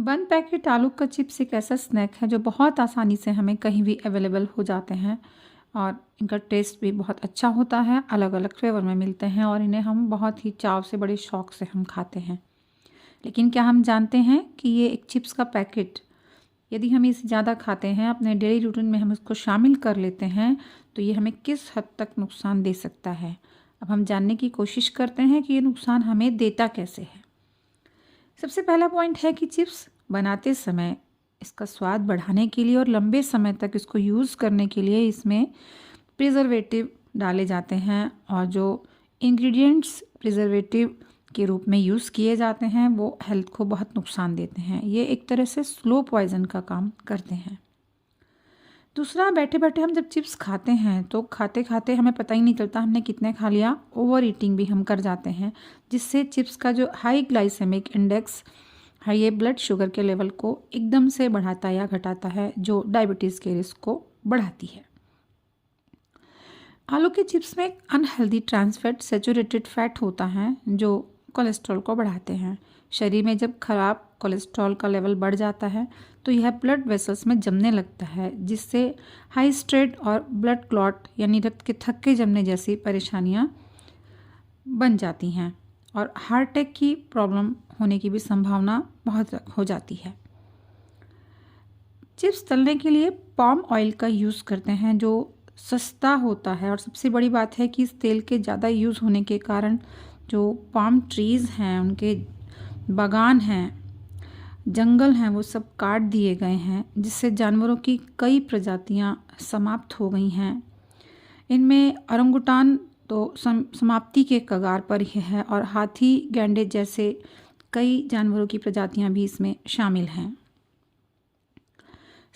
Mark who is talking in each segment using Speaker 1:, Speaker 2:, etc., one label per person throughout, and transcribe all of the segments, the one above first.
Speaker 1: बंद पैकेट आलू का चिप्स एक ऐसा स्नैक है जो बहुत आसानी से हमें कहीं भी अवेलेबल हो जाते हैं और इनका टेस्ट भी बहुत अच्छा होता है। अलग अलग फ्लेवर में मिलते हैं और इन्हें हम बहुत ही चाव से, बड़े शौक से हम खाते हैं। लेकिन क्या हम जानते हैं कि ये एक चिप्स का पैकेट, यदि हम इसे ज़्यादा खाते हैं, अपने डेली रूटीन में हम इसको शामिल कर लेते हैं, तो ये हमें किस हद तक नुकसान दे सकता है। अब हम जानने की कोशिश करते हैं कि ये नुकसान हमें देता कैसे है। सबसे पहला पॉइंट है कि चिप्स बनाते समय इसका स्वाद बढ़ाने के लिए और लंबे समय तक इसको यूज़ करने के लिए इसमें प्रिजर्वेटिव डाले जाते हैं, और जो इंग्रेडिएंट्स प्रिजर्वेटिव के रूप में यूज़ किए जाते हैं वो हेल्थ को बहुत नुकसान देते हैं। ये एक तरह से स्लो पॉइजन का काम करते हैं। दूसरा, बैठे बैठे हम जब चिप्स खाते हैं तो खाते खाते हमें पता ही नहीं चलता हमने कितने खा लिया। ओवर ईटिंग भी हम कर जाते हैं, जिससे चिप्स का जो हाई ग्लाइसेमिक इंडेक्स है ये ब्लड शुगर के लेवल को एकदम से बढ़ाता या घटाता है, जो डायबिटीज़ के रिस्क को बढ़ाती है। आलू के चिप्स में unhealthy trans fat, saturated fat होता है जो कोलेस्ट्रॉल को बढ़ाते हैं। शरीर में जब खराब कोलेस्ट्रॉल का लेवल बढ़ जाता है तो यह ब्लड वेसल्स में जमने लगता है, जिससे हाई स्ट्रेट और ब्लड क्लॉट यानी रक्त के थक्के जमने जैसी परेशानियां बन जाती हैं और हार्ट अटैक की प्रॉब्लम होने की भी संभावना बहुत हो जाती है। चिप्स तलने के लिए पाम ऑयल का यूज़ करते हैं जो सस्ता होता है, और सबसे बड़ी बात है कि इस तेल के ज़्यादा यूज़ होने के कारण जो पाम ट्रीज़ हैं, उनके बागान हैं, जंगल हैं, वो सब काट दिए गए हैं, जिससे जानवरों की कई प्रजातियां समाप्त हो गई हैं। इनमें ओरंगुटान तो समाप्ति के कगार पर ही है, और हाथी, गैंडे जैसे कई जानवरों की प्रजातियां भी इसमें शामिल हैं।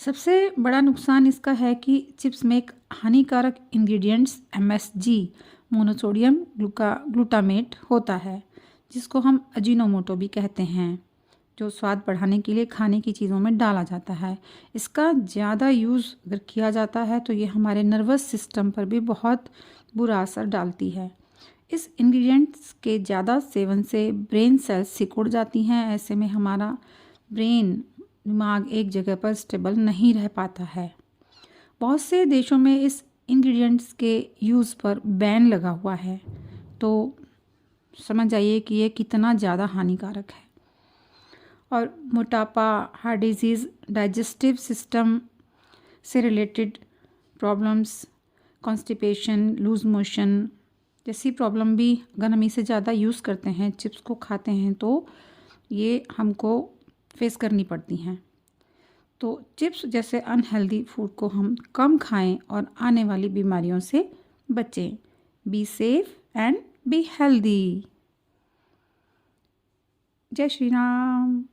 Speaker 1: सबसे बड़ा नुकसान इसका है कि चिप्स में एक हानिकारक इंग्रेडिएंट्स MSG मोनोसोडियम ग्लूटामेट होता है, जिसको हम अजीनोमोटो भी कहते हैं, जो स्वाद बढ़ाने के लिए खाने की चीज़ों में डाला जाता है। इसका ज़्यादा यूज़ अगर किया जाता है तो ये हमारे नर्वस सिस्टम पर भी बहुत बुरा असर डालती है। इस इंग्रेडिएंट्स के ज़्यादा सेवन से ब्रेन सेल्स सिकुड़ जाती हैं। ऐसे में हमारा दिमाग एक जगह पर स्टेबल नहीं रह पाता है। बहुत से देशों में इस इंग्रेडिएंट्स के यूज़ पर बैन लगा हुआ है, तो समझ जाइए कि ये कितना ज़्यादा हानिकारक है। और मोटापा, हार्ट डिजीज़, डाइजेस्टिव सिस्टम से related problems, constipation, loose motion जैसी प्रॉब्लम भी अगर हम इसे ज़्यादा यूज़ करते हैं, चिप्स को खाते हैं, तो ये हमको फेस करनी पड़ती हैं। तो चिप्स जैसे अनहेल्दी फूड को हम कम खाएं और आने वाली बीमारियों से बचें। Be safe and be healthy. जय श्री राम।